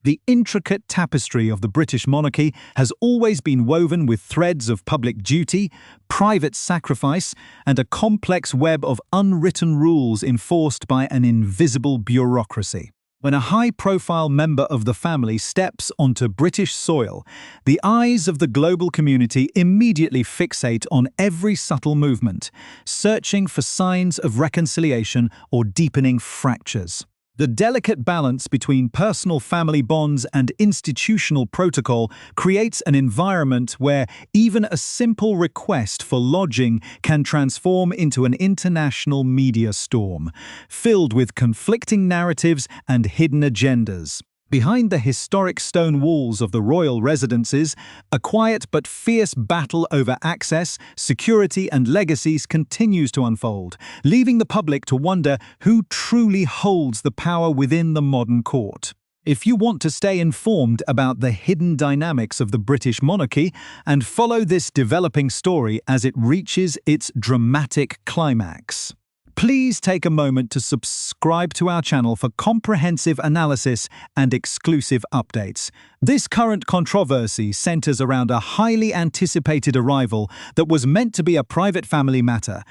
The intricate tapestry of the British monarchy has always been woven with threads of public duty, private sacrifice, and a complex web of unwritten rules enforced by an invisible bureaucracy. When a high-profile member of the family steps onto British soil, the eyes of the global community immediately fixate on every subtle movement, searching for signs of reconciliation or deepening fractures. The delicate balance between personal family bonds and institutional protocol creates an environment where even a simple request for lodging can transform into an international media storm, filled with conflicting narratives and hidden agendas. Behind the historic stone walls of the royal residences, a quiet but fierce battle over access, security, and legacies continues to unfold, leaving the public to wonder who truly holds the power within the modern court. If you want to stay informed about the hidden dynamics of the British monarchy and follow this developing story as it reaches its dramatic climax, please take a moment to subscribe to our channel for comprehensive analysis and exclusive updates. This current controversy centers around a highly anticipated arrival that was meant to be a private family matter,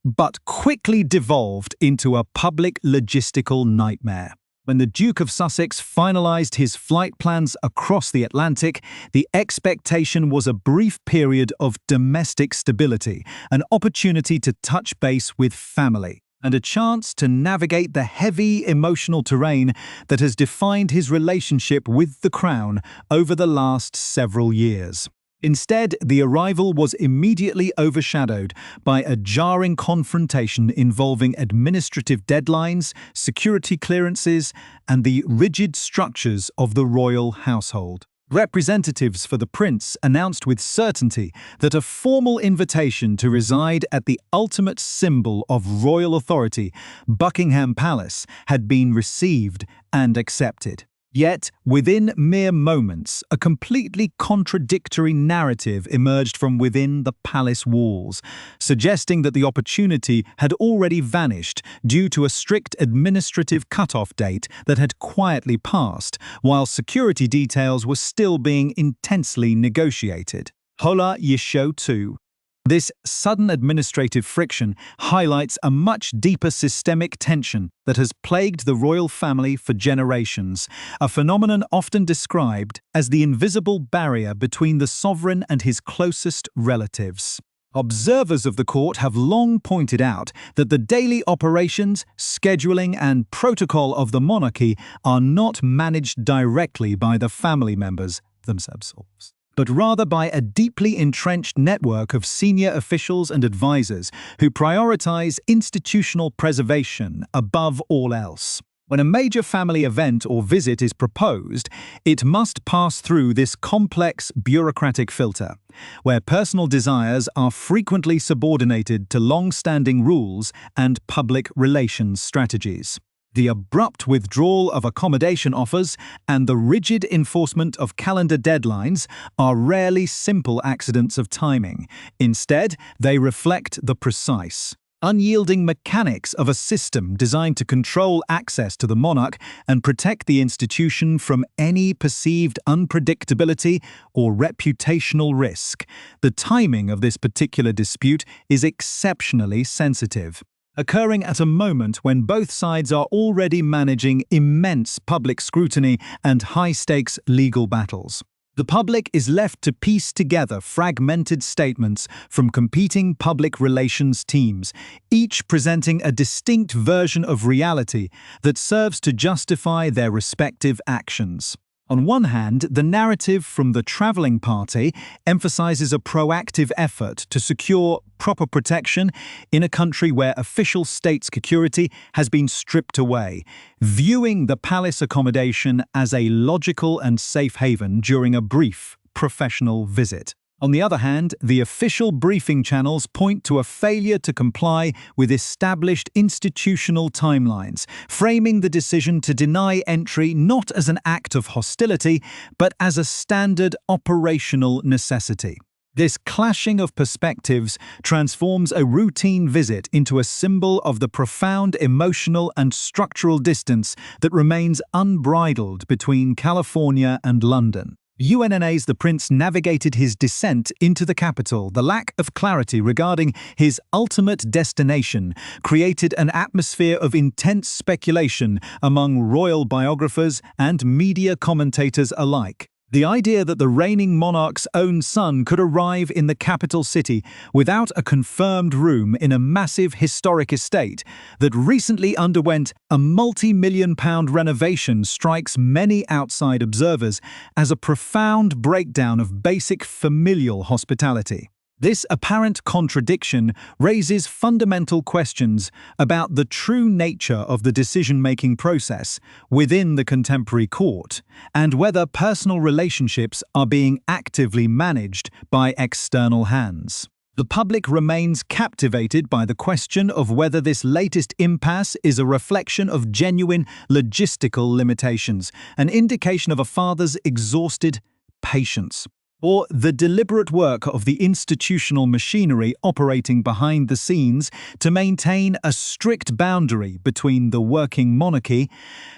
but quickly devolved into a public logistical nightmare. When the Duke of Sussex finalized his flight plans across the Atlantic, the expectation was a brief period of domestic stability, an opportunity to touch base with family, and a chance to navigate the heavy emotional terrain that has defined his relationship with the Crown over the last several years. Instead, the arrival was immediately overshadowed by a jarring confrontation involving administrative deadlines, security clearances, and the rigid structures of the royal household. Representatives for the prince announced with certainty that a formal invitation to reside at the ultimate symbol of royal authority, Buckingham Palace, had been received and accepted. Yet, within mere moments, a completely contradictory narrative emerged from within the palace walls, suggesting that the opportunity had already vanished due to a strict administrative cutoff date that had quietly passed, while security details were still being intensely negotiated. Hola Yisho too. This sudden administrative friction highlights a much deeper systemic tension that has plagued the royal family for generations, a phenomenon often described as the invisible barrier between the sovereign and his closest relatives. Observers of the court have long pointed out that the daily operations, scheduling, and protocol of the monarchy are not managed directly by the family members themselves, but rather by a deeply entrenched network of senior officials and advisors who prioritize institutional preservation above all else. When a major family event or visit is proposed, it must pass through this complex bureaucratic filter, where personal desires are frequently subordinated to long-standing rules and public relations strategies. The abrupt withdrawal of accommodation offers and the rigid enforcement of calendar deadlines are rarely simple accidents of timing. Instead, they reflect the precise, unyielding mechanics of a system designed to control access to the monarch and protect the institution from any perceived unpredictability or reputational risk. The timing of this particular dispute is exceptionally sensitive, occurring at a moment when both sides are already managing immense public scrutiny and high-stakes legal battles. The public is left to piece together fragmented statements from competing public relations teams, each presenting a distinct version of reality that serves to justify their respective actions. On one hand, the narrative from the traveling party emphasizes a proactive effort to secure proper protection in a country where official state security has been stripped away, viewing the palace accommodation as a logical and safe haven during a brief professional visit. On the other hand, the official briefing channels point to a failure to comply with established institutional timelines, framing the decision to deny entry not as an act of hostility, but as a standard operational necessity. This clashing of perspectives transforms a routine visit into a symbol of the profound emotional and structural distance that remains unbridled between California and London. UNNA's The Prince navigated his descent into the capital. The lack of clarity regarding his ultimate destination created an atmosphere of intense speculation among royal biographers and media commentators alike. The idea that the reigning monarch's own son could arrive in the capital city without a confirmed room in a massive historic estate that recently underwent a multi-million-pound renovation strikes many outside observers as a profound breakdown of basic familial hospitality. This apparent contradiction raises fundamental questions about the true nature of the decision-making process within the contemporary court and whether personal relationships are being actively managed by external hands. The public remains captivated by the question of whether this latest impasse is a reflection of genuine logistical limitations, an indication of a father's exhausted patience, or the deliberate work of the institutional machinery operating behind the scenes to maintain a strict boundary between the working monarchy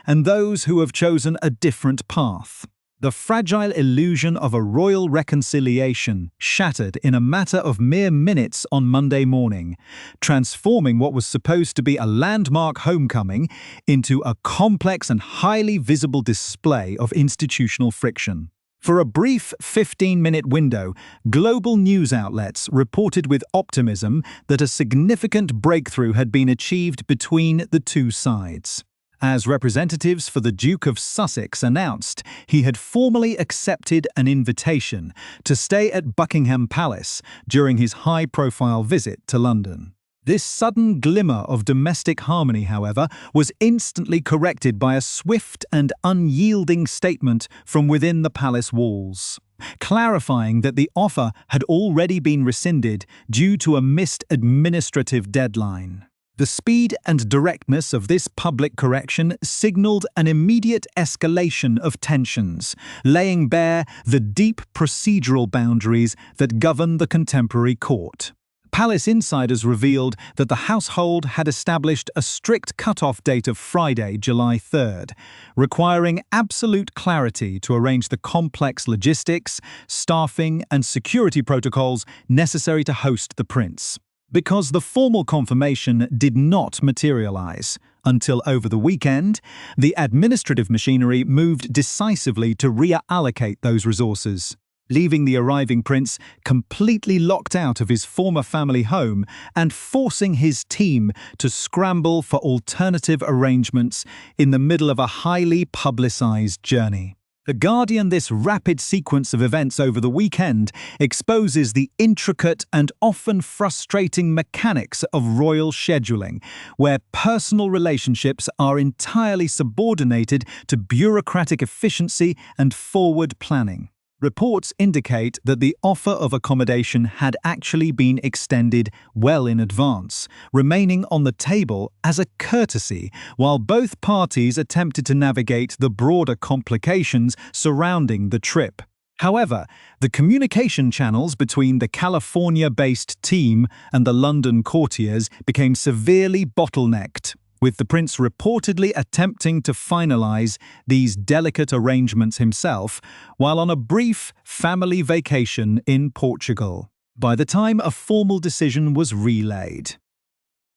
and those who have chosen a different path. The fragile illusion of a royal reconciliation shattered in a matter of mere minutes on Monday morning, transforming what was supposed to be a landmark homecoming into a complex and highly visible display of institutional friction. For a brief 15-minute window, global news outlets reported with optimism that a significant breakthrough had been achieved between the two sides. As representatives for the Duke of Sussex announced, he had formally accepted an invitation to stay at Buckingham Palace during his high-profile visit to London. This sudden glimmer of domestic harmony, however, was instantly corrected by a swift and unyielding statement from within the palace walls, clarifying that the offer had already been rescinded due to a missed administrative deadline. The speed and directness of this public correction signaled an immediate escalation of tensions, laying bare the deep procedural boundaries that govern the contemporary court. Palace insiders revealed that the household had established a strict cut-off date of Friday, July 3rd, requiring absolute clarity to arrange the complex logistics, staffing, and security protocols necessary to host the prince. Because the formal confirmation did not materialize until over the weekend, the administrative machinery moved decisively to reallocate those resources, leaving the arriving prince completely locked out of his former family home and forcing his team to scramble for alternative arrangements in the middle of a highly publicized journey. The Guardian, this rapid sequence of events over the weekend exposes the intricate and often frustrating mechanics of royal scheduling, where personal relationships are entirely subordinated to bureaucratic efficiency and forward planning. Reports indicate that the offer of accommodation had actually been extended well in advance, remaining on the table as a courtesy while both parties attempted to navigate the broader complications surrounding the trip. However, the communication channels between the California-based team and the London courtiers became severely bottlenecked, with the prince reportedly attempting to finalize these delicate arrangements himself while on a brief family vacation in Portugal, by the time a formal decision was relayed.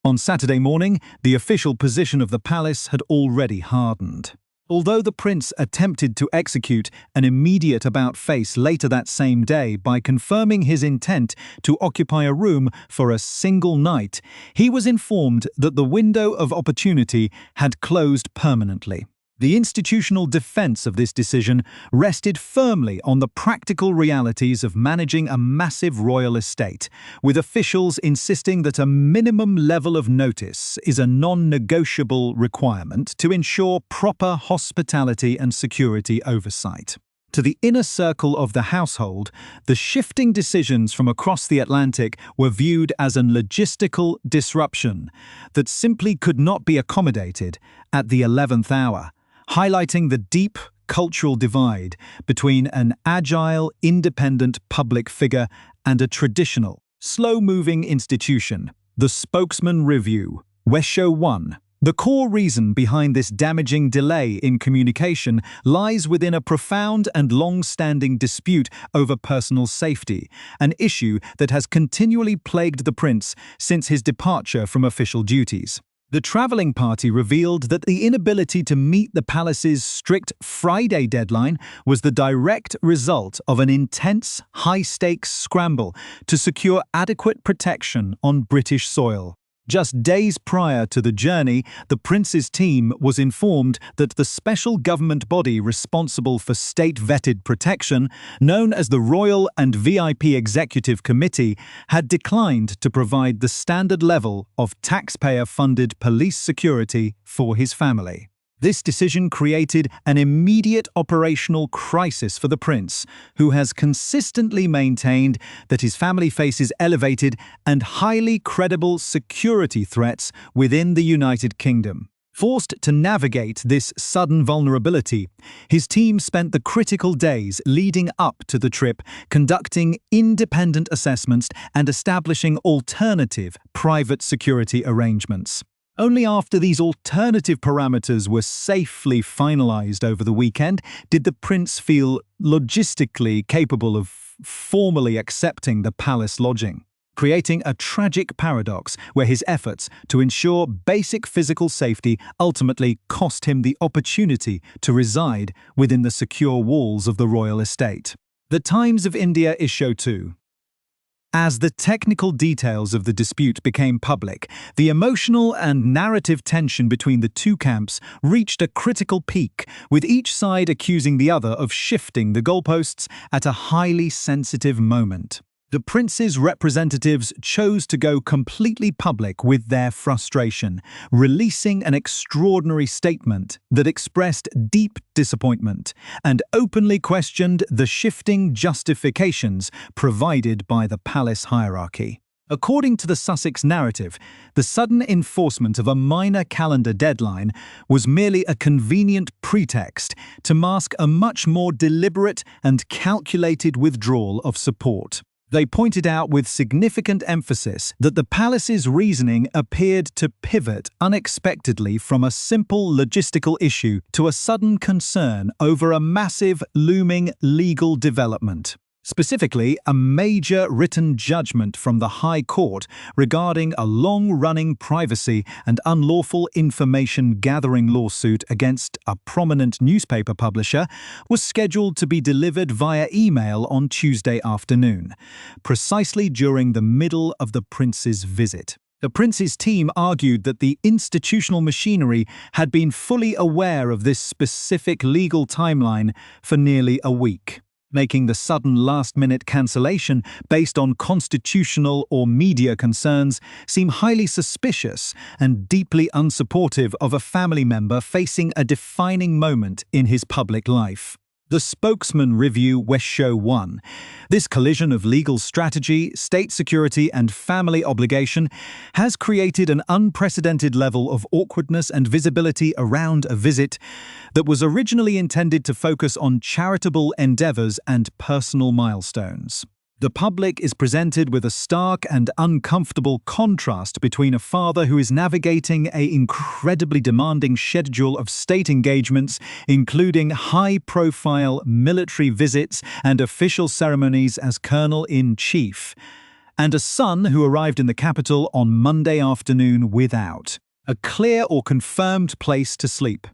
On Saturday morning, the official position of the palace had already hardened. Although the prince attempted to execute an immediate about-face later that same day by confirming his intent to occupy a room for a single night, he was informed that the window of opportunity had closed permanently. The institutional defense of this decision rested firmly on the practical realities of managing a massive royal estate, with officials insisting that a minimum level of notice is a non-negotiable requirement to ensure proper hospitality and security oversight. To the inner circle of the household, the shifting decisions from across the Atlantic were viewed as an logistical disruption that simply could not be accommodated at the 11th hour, highlighting the deep cultural divide between an agile, independent public figure and a traditional, slow-moving institution. The Spokesman Review, Weshow 1. The core reason behind this damaging delay in communication lies within a profound and long-standing dispute over personal safety, an issue that has continually plagued the prince since his departure from official duties. The travelling party revealed that the inability to meet the palace's strict Friday deadline was the direct result of an intense, high-stakes scramble to secure adequate protection on British soil. Just days prior to the journey, the prince's team was informed that the special government body responsible for state-vetted protection, known as the Royal and VIP Executive Committee, had declined to provide the standard level of taxpayer-funded police security for his family. This decision created an immediate operational crisis for the prince, who has consistently maintained that his family faces elevated and highly credible security threats within the United Kingdom. Forced to navigate this sudden vulnerability, his team spent the critical days leading up to the trip conducting independent assessments and establishing alternative private security arrangements. Only after these alternative parameters were safely finalized over the weekend did the prince feel logistically capable of formally accepting the palace lodging, creating a tragic paradox where his efforts to ensure basic physical safety ultimately cost him the opportunity to reside within the secure walls of the royal estate. The Times of India Issue 2. As the technical details of the dispute became public, the emotional and narrative tension between the two camps reached a critical peak, with each side accusing the other of shifting the goalposts at a highly sensitive moment. The prince's representatives chose to go completely public with their frustration, releasing an extraordinary statement that expressed deep disappointment and openly questioned the shifting justifications provided by the palace hierarchy. According to the Sussex narrative, the sudden enforcement of a minor calendar deadline was merely a convenient pretext to mask a much more deliberate and calculated withdrawal of support. They pointed out with significant emphasis that the palace's reasoning appeared to pivot unexpectedly from a simple logistical issue to a sudden concern over a massive, looming legal development. Specifically, a major written judgment from the High Court regarding a long-running privacy and unlawful information gathering lawsuit against a prominent newspaper publisher was scheduled to be delivered via email on Tuesday afternoon, precisely during the middle of the prince's visit. The prince's team argued that the institutional machinery had been fully aware of this specific legal timeline for nearly a week, making the sudden last-minute cancellation based on constitutional or media concerns seem highly suspicious and deeply unsupportive of a family member facing a defining moment in his public life. The Spokesman Review, Weshow 1. This collision of legal strategy, state security, and family obligation has created an unprecedented level of awkwardness and visibility around a visit that was originally intended to focus on charitable endeavors and personal milestones. The public is presented with a stark and uncomfortable contrast between a father who is navigating an incredibly demanding schedule of state engagements, including high-profile military visits and official ceremonies as Colonel-in-Chief, and a son who arrived in the capital on Monday afternoon without a clear or confirmed place to sleep.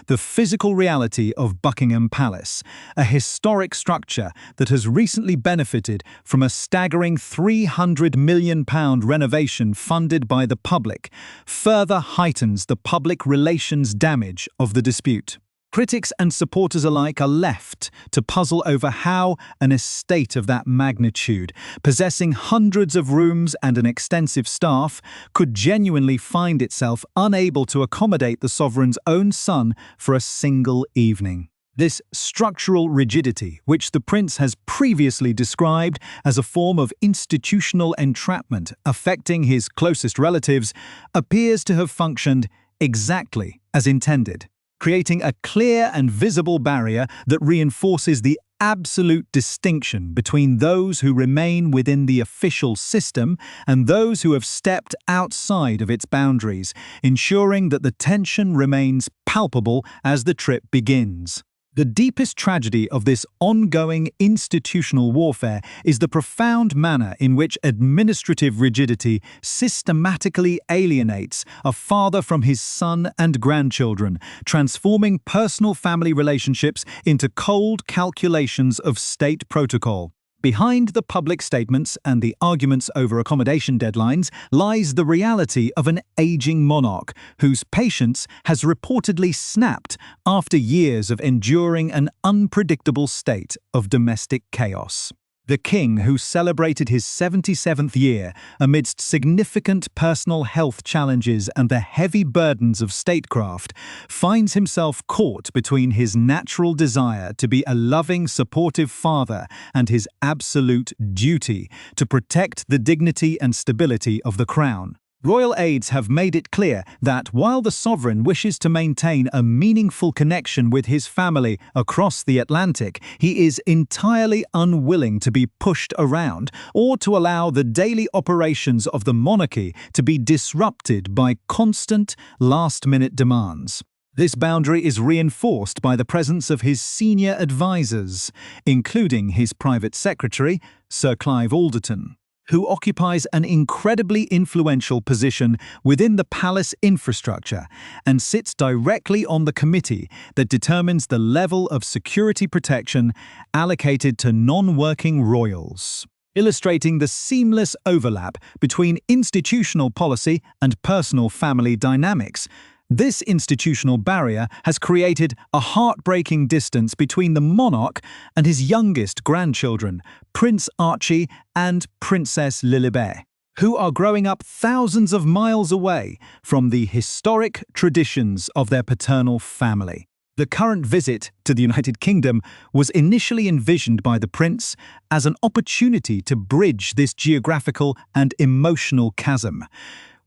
The physical reality of Buckingham Palace, a historic structure that has recently benefited from a staggering £300 million renovation funded by the public, further heightens the public relations damage of the dispute. Critics and supporters alike are left to puzzle over how an estate of that magnitude, possessing hundreds of rooms and an extensive staff, could genuinely find itself unable to accommodate the sovereign's own son for a single evening. This structural rigidity, which the prince has previously described as a form of institutional entrapment affecting his closest relatives, appears to have functioned exactly as intended, creating a clear and visible barrier that reinforces the absolute distinction between those who remain within the official system and those who have stepped outside of its boundaries, ensuring that the tension remains palpable as the trip begins. The deepest tragedy of this ongoing institutional warfare is the profound manner in which administrative rigidity systematically alienates a father from his son and grandchildren, transforming personal family relationships into cold calculations of state protocol. Behind the public statements and the arguments over accommodation deadlines lies the reality of an aging monarch whose patience has reportedly snapped after years of enduring an unpredictable state of domestic chaos. The king, who celebrated his 77th year amidst significant personal health challenges and the heavy burdens of statecraft, finds himself caught between his natural desire to be a loving, supportive father and his absolute duty to protect the dignity and stability of the crown. Royal aides have made it clear that while the sovereign wishes to maintain a meaningful connection with his family across the Atlantic, he is entirely unwilling to be pushed around or to allow the daily operations of the monarchy to be disrupted by constant, last-minute demands. This boundary is reinforced by the presence of his senior advisors, including his private secretary, Sir Clive Alderton, who occupies an incredibly influential position within the palace infrastructure and sits directly on the committee that determines the level of security protection allocated to non-working royals, illustrating the seamless overlap between institutional policy and personal family dynamics. This institutional barrier has created a heartbreaking distance between the monarch and his youngest grandchildren, Prince Archie and Princess Lilibet, who are growing up thousands of miles away from the historic traditions of their paternal family. The current visit to the United Kingdom was initially envisioned by the prince as an opportunity to bridge this geographical and emotional chasm,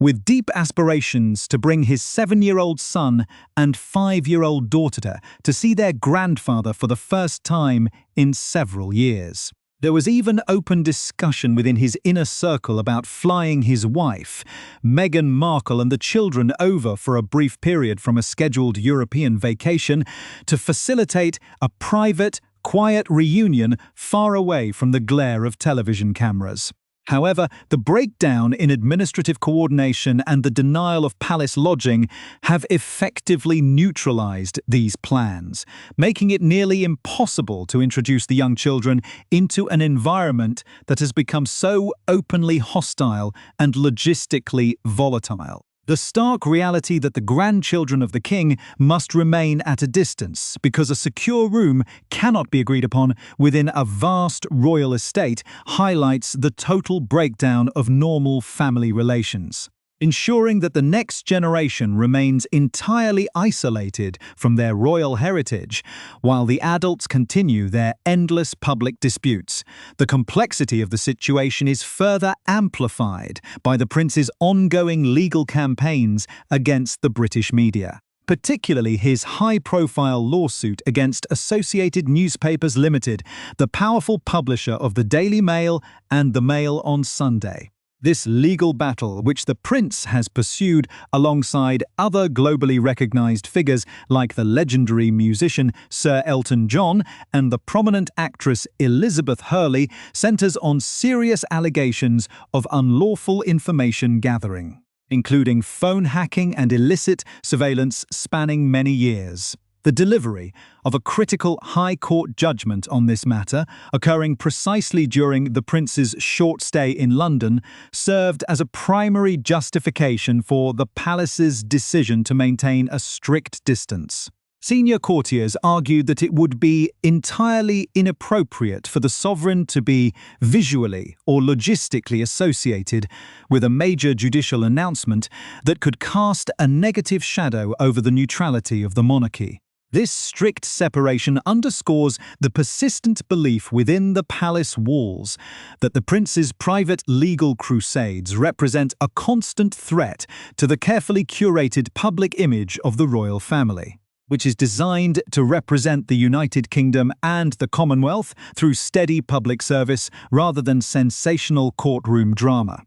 with deep aspirations to bring his 7-year-old son and 5-year-old daughter to see their grandfather for the first time in several years. There was even open discussion within his inner circle about flying his wife, Meghan Markle, and the children over for a brief period from a scheduled European vacation to facilitate a private, quiet reunion far away from the glare of television cameras. However, the breakdown in administrative coordination and the denial of palace lodging have effectively neutralized these plans, making it nearly impossible to introduce the young children into an environment that has become so openly hostile and logistically volatile. The stark reality that the grandchildren of the king must remain at a distance because a secure room cannot be agreed upon within a vast royal estate highlights the total breakdown of normal family relations, ensuring that the next generation remains entirely isolated from their royal heritage, while the adults continue their endless public disputes. The complexity of the situation is further amplified by the prince's ongoing legal campaigns against the British media, particularly his high-profile lawsuit against Associated Newspapers Limited, the powerful publisher of the Daily Mail and the Mail on Sunday. This legal battle, which the prince has pursued alongside other globally recognized figures like the legendary musician Sir Elton John and the prominent actress Elizabeth Hurley, centers on serious allegations of unlawful information gathering, including phone hacking and illicit surveillance spanning many years. The delivery of a critical High Court judgment on this matter, occurring precisely during the prince's short stay in London, served as a primary justification for the palace's decision to maintain a strict distance. Senior courtiers argued that it would be entirely inappropriate for the sovereign to be visually or logistically associated with a major judicial announcement that could cast a negative shadow over the neutrality of the monarchy. This strict separation underscores the persistent belief within the palace walls that the prince's private legal crusades represent a constant threat to the carefully curated public image of the royal family. which is designed to represent the United Kingdom and the Commonwealth through steady public service rather than sensational courtroom drama.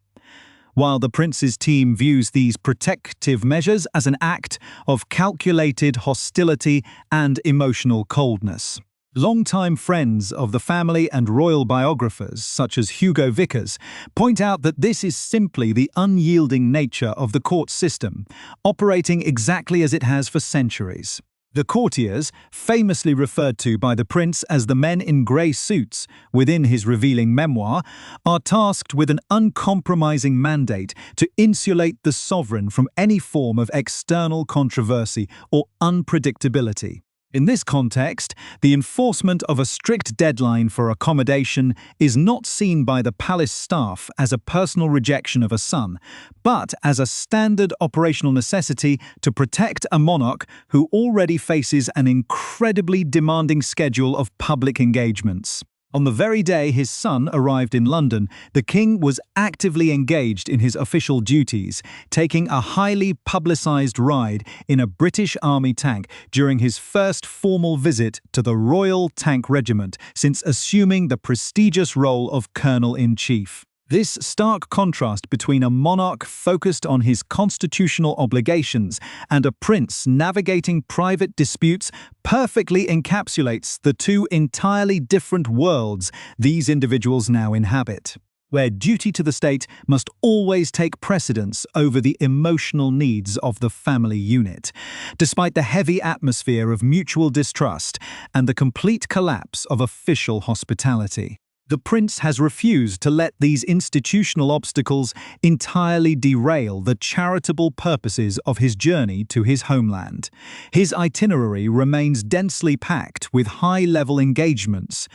While the prince's team views these protective measures as an act of calculated hostility and emotional coldness. Longtime friends of the family and royal biographers, such as Hugo Vickers, point out that this is simply the unyielding nature of the court system, operating exactly as it has for centuries. The courtiers, famously referred to by the prince as the men in grey suits within his revealing memoir, are tasked with an uncompromising mandate to insulate the sovereign from any form of external controversy or unpredictability. In this context, the enforcement of a strict deadline for accommodation is not seen by the palace staff as a personal rejection of a son, but as a standard operational necessity to protect a monarch who already faces an incredibly demanding schedule of public engagements. On the very day his son arrived in London, the king was actively engaged in his official duties, taking a highly publicised ride in a British Army tank during his first formal visit to the Royal Tank Regiment since assuming the prestigious role of Colonel-in-Chief. This stark contrast between a monarch focused on his constitutional obligations and a prince navigating private disputes perfectly encapsulates the two entirely different worlds these individuals now inhabit, where duty to the state must always take precedence over the emotional needs of the family unit, despite the heavy atmosphere of mutual distrust and the complete collapse of official hospitality. The prince has refused to let these institutional obstacles entirely derail the charitable purposes of his journey to his homeland. His itinerary remains densely packed with high-level engagements,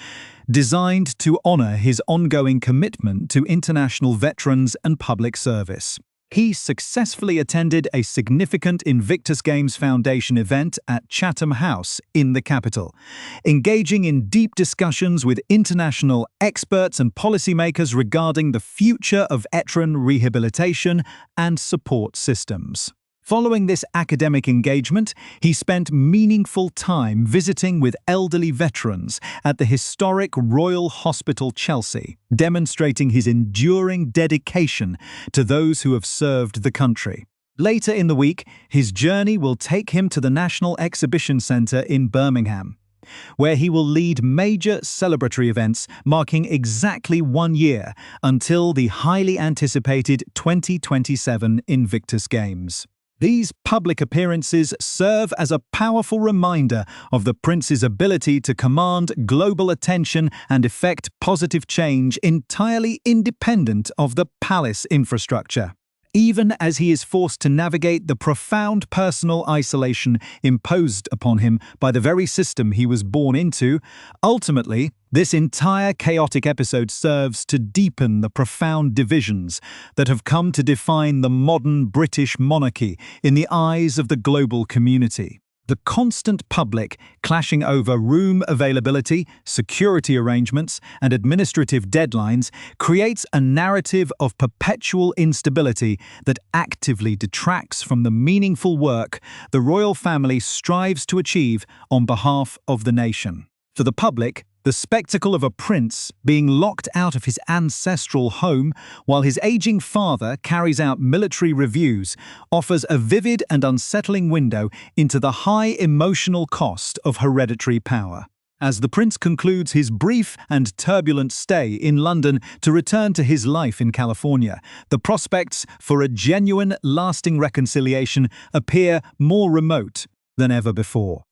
designed to honor his ongoing commitment to international veterans and public service. He successfully attended a significant Invictus Games Foundation event at Chatham House in the capital, engaging in deep discussions with international experts and policymakers regarding the future of veteran rehabilitation and support systems. Following this academic engagement, he spent meaningful time visiting with elderly veterans at the historic Royal Hospital Chelsea, demonstrating his enduring dedication to those who have served the country. Later in the week, his journey will take him to the National Exhibition Centre in Birmingham, where he will lead major celebratory events marking exactly 1 year until the highly anticipated 2027 Invictus Games. These public appearances serve as a powerful reminder of the prince's ability to command global attention and effect positive change entirely independent of the palace infrastructure. Even as he is forced to navigate the profound personal isolation imposed upon him by the very system he was born into, ultimately, this entire chaotic episode serves to deepen the profound divisions that have come to define the modern British monarchy in the eyes of the global community. The constant public clashing over room availability, security arrangements, and administrative deadlines creates a narrative of perpetual instability that actively detracts from the meaningful work the royal family strives to achieve on behalf of the nation. For the public, the spectacle of a prince being locked out of his ancestral home while his aging father carries out military reviews offers a vivid and unsettling window into the high emotional cost of hereditary power. As the prince concludes his brief and turbulent stay in London to return to his life in California, the prospects for a genuine, lasting reconciliation appear more remote than ever before.